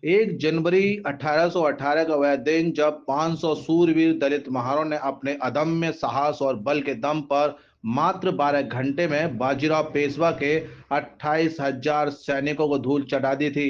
1 जनवरी 1818 का वह दिन जब 500 सूरवीर दलित महारों ने अपने अदम्य साहस और बल के दम पर मात्र 12 घंटे में बाजीराव पेशवा के 28,000 सैनिकों को धूल चटा दी थी।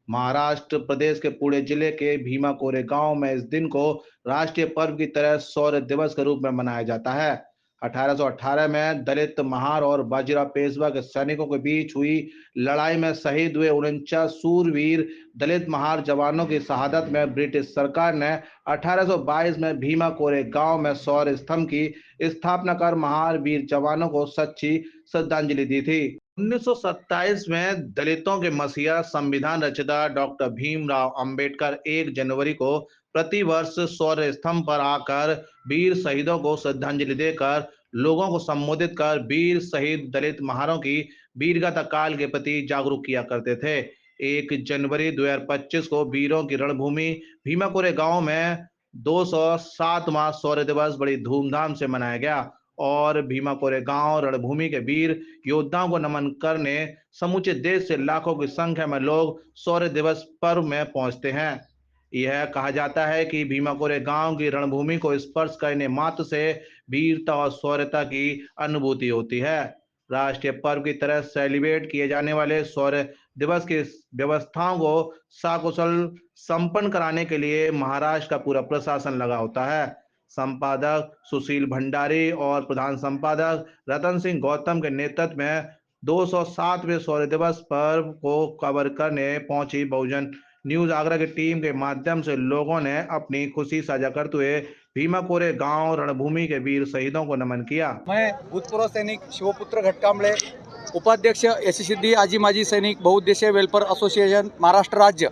महाराष्ट्र प्रदेश के पुणे जिले के भीमा कोरे गांव में इस दिन को राष्ट्रीय पर्व की तरह शौर्य दिवस के रूप में मनाया जाता है। 1818 में दलित महार और बाजीराव पेशवा के सैनिकों के बीच हुई लड़ाई में शहीद हुए 49 सूरवीर दलित महार जवानों की शहादत में ब्रिटिश सरकार ने 1822 में भीमा कोरे गांव में शौर्य स्तंभ की स्थापना कर महार वीर जवानों को सच्ची श्रद्धांजलि दी थी। 1927 में दलितों के मसीहा संविधान रचयिता डॉक्टर भीमराव अंबेडकर 1 जनवरी को प्रतिवर्ष शौर्य स्तंभ पर आकर वीर शहीदों को श्रद्धांजलि देकर लोगों को संबोधित कर वीर शहीद दलित महारों की वीरगाथा काल के प्रति जागरूक किया करते थे। 1 जनवरी 2025 को वीरों की रणभूमि भीमा कोरे गांव में 207वां शौर्य दिवस बड़ी धूमधाम से मनाया गया और भीमा कोरे गांव रणभूमि के वीर योद्धाओं को नमन करने समूचे देश से लाखों की संख्या में लोग शौर्य दिवस पर्व में पहुंचते हैं। यह कहा जाता है कि भीमा कोरे गांव की रणभूमि को स्पर्श करने मात्र से वीरता और शौर्यता की अनुभूति होती है। राष्ट्रीय पर्व की तरह सेलिब्रेट किए जाने वाले शौर्य दिवस की व्यवस्थाओं को सकुशल संपन्न कराने के लिए महाराष्ट्र का पूरा प्रशासन लगा होता है। संपादक सुशील भंडारी और प्रधान संपादक रतन सिंह गौतम के नेतृत्व में 207वें शौर्य दिवस पर्व को कवर करने पहुंची बहुजन न्यूज आगरा की टीम के माध्यम से लोगों ने अपनी खुशी साझा करते हुए भीमा कोरे गांव रणभूमि के वीर शहीदों को नमन किया। मैं भूतपूर्व सैनिक शिवपुत्र घटकांबळे, उपाध्यक्ष यशसिद्धि आजी माजी सैनिक बहुउद्देशीय वेलफेयर एसोसिएशन महाराष्ट्र राज्य,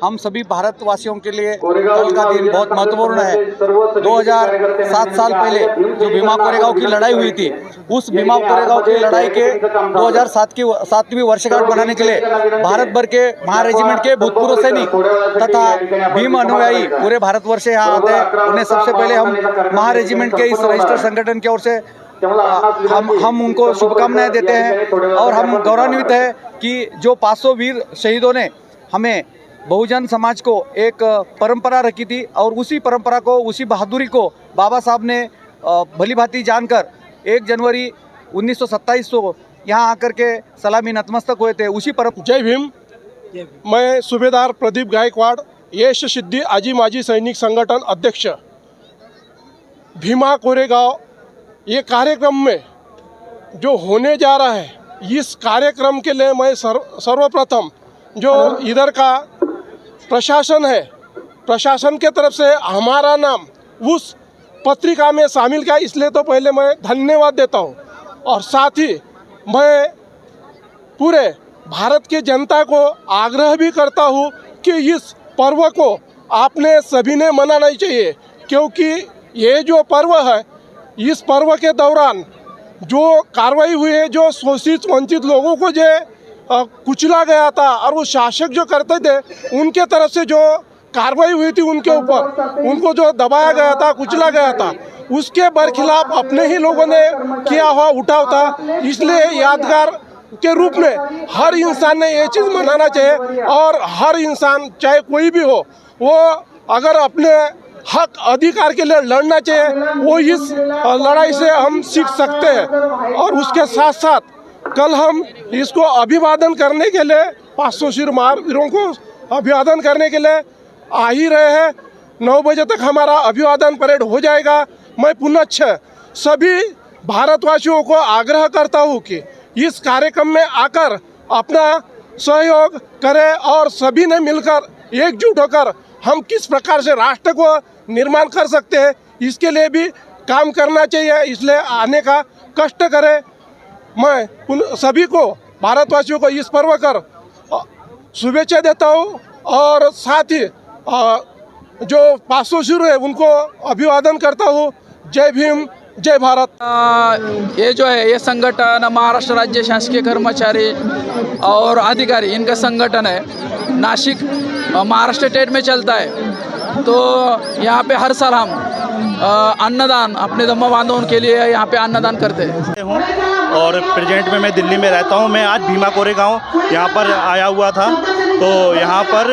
हम सभी भारतवासियों के लिए कल का दिन बहुत महत्वपूर्ण है। 2007 साल पहले जो भीमा कोरेगांव की लड़ाई हुई थी, उस भीमा कोरेगांव की लड़ाई के 2007 की 7वीं वर्षगांठ बनाने के लिए भारत भर के महार रेजिमेंट के भूतपूर्व सैनिक तथा भीम अनुयायी पूरे भारतवर्ष यहाँ आते हैं। उन्हें सबसे पहले हम महार रेजिमेंट के इस रजिस्टर्ड संगठन की ओर से हम उनको शुभकामनाएं देते हैं और हम गौरवान्वित हैं कि जो 500 वीर शहीदों ने हमें बहुजन समाज को एक परंपरा रखी थी और उसी परंपरा को, उसी बहादुरी को बाबा साहब ने भली भांति जानकर 1 जनवरी 1927 को यहाँ आकर के सलामी नतमस्तक हुए थे। उसी पर जय भीम। मैं सूबेदार प्रदीप गायकवाड़, यशसिद्धि आजी माजी सैनिक संगठन अध्यक्ष। भीमा कोरेगांव ये कार्यक्रम में जो होने जा रहा है, इस कार्यक्रम के लिए मैं सर्वप्रथम जो इधर का प्रशासन है, प्रशासन के तरफ से हमारा नाम उस पत्रिका में शामिल किया, इसलिए तो पहले मैं धन्यवाद देता हूँ। और साथ ही मैं पूरे भारत की जनता को आग्रह भी करता हूँ कि इस पर्व को आपने सभी ने मनाना चाहिए, क्योंकि ये जो पर्व है, इस पर्व के दौरान जो कार्रवाई हुई है, जो शोषित वंचित लोगों को जो कुचला गया था और वो शासक जो करते थे उनके तरफ से जो कार्रवाई हुई थी उनके ऊपर, उनको जो दबाया गया था, कुचला गया था, उसके बरखिलाफ अपने ही लोगों ने किया हुआ उठाव था। इसलिए यादगार के रूप में हर इंसान ने ये चीज़ मनाना चाहिए और हर इंसान चाहे कोई भी हो, वो अगर अपने हक अधिकार के लिए लड़ना चाहिए, वो इस लड़ाई से हम सीख सकते हैं। और उसके साथ साथ कल हम इसको अभिवादन करने के लिए 500 वीर महावीरों को अभिवादन करने के लिए आ ही रहे हैं। 9 बजे तक हमारा अभिवादन परेड हो जाएगा। मैं पुनः सभी भारतवासियों को आग्रह करता हूँ कि इस कार्यक्रम में आकर अपना सहयोग करें और सभी ने मिलकर एकजुट होकर हम किस प्रकार से राष्ट्र को निर्माण कर सकते हैं, इसके लिए भी काम करना चाहिए। इसलिए आने का कष्ट करें। मैं सभी को, भारतवासियों को इस पर्व कर शुभेच्छा देता हूँ और साथ ही जो 500 वीर है उनको अभिवादन करता हूँ। जय भीम, जय भारत। ये जो है, ये संगठन महाराष्ट्र राज्य शासकीय कर्मचारी और अधिकारी इनका संगठन है, नासिक महाराष्ट्र स्टेट में चलता है। तो यहाँ पे हर साल हम अन्नदान अपने धम्म बांधवों के लिए यहाँ पे अन्नदान करते हैं। और प्रेजेंट में मैं दिल्ली में रहता हूँ। मैं आज भीमा कोरेगांव यहाँ पर आया हुआ था, तो यहाँ पर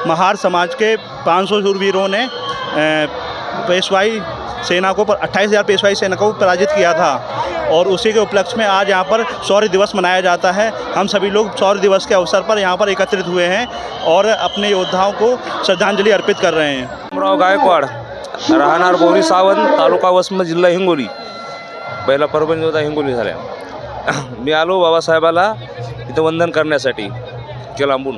महार समाज के 500 शूरवीरों ने पेशवाई सेना को 28,000 पेशवाई सेना को पराजित किया था और उसी के उपलक्ष्य में आज यहाँ पर शौर्य दिवस मनाया जाता है। हम सभी लोग शौर्य दिवस के अवसर पर यहाँ पर एकत्रित हुए हैं और अपने योद्धाओं को श्रद्धांजलि अर्पित कर रहे हैं। रामराव गायकवाड, राहणार बोरी सावंत, तालुका वसमत, जिल्हा हिंगोली. पहिला परभणी होता, हिंगोली झाल्या. मी आलो बाबासाहेबाला इथं वंदन करण्यासाठी केलांबून.